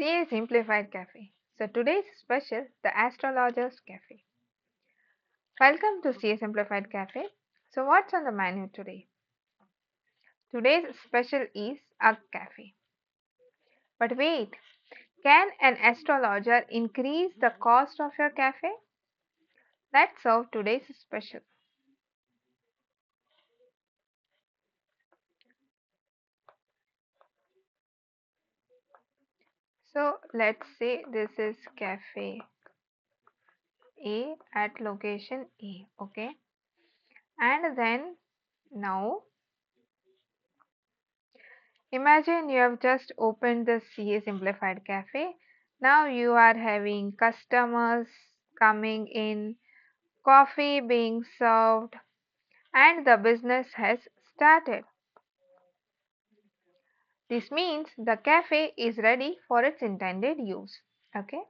CA Simplified Cafe. So today's special, the Astrologer's Cafe. Welcome to CA Simplified Cafe. So what's on the menu today? Today's special is a cafe. But wait, can an astrologer increase the cost of your cafe? Let's serve today's special. So let's say this is cafe A at location A, okay? And then now imagine you have just opened the CA Simplified Cafe. Now you are having customers coming in, coffee being served, and the business has started. This means the cafe is ready for its intended use. Okay.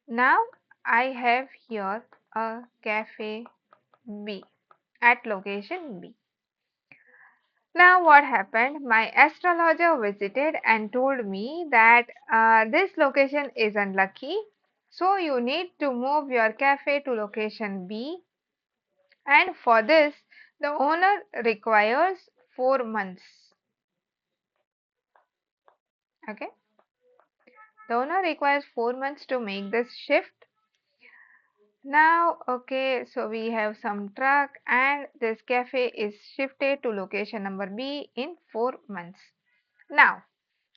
Now I have here a cafe B at location B. Now, what happened? My astrologer visited and told me that this location is unlucky, so you need to move your cafe to location B, and for this, the owner requires 4 months. Okay, the owner requires 4 months to make this shift. Now, okay, so we have some truck, and this cafe is shifted to location number B in 4 months. Now,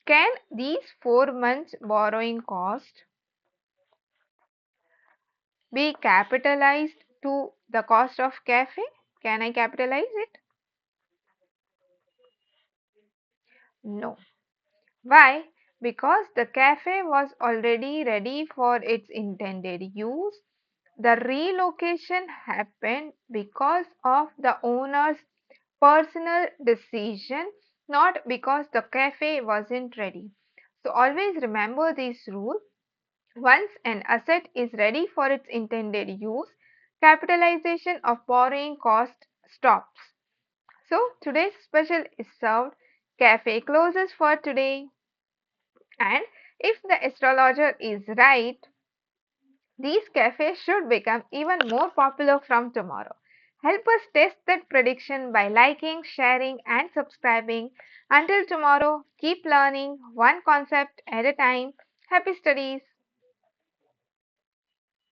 can these 4 months borrowing cost be capitalized to the cost of cafe? Can I capitalize it? No. Why? Because the cafe was already ready for its intended use. The relocation happened because of the owner's personal decision, not because the cafe wasn't ready. So always remember this rule. Once an asset is ready for its intended use, capitalization of borrowing cost stops. So today's special is served. Cafe closes for today. And if the astrologer is right, these cafes should become even more popular from tomorrow. Help us test that prediction by liking, sharing, and subscribing. Until tomorrow, keep learning one concept at a time. Happy studies!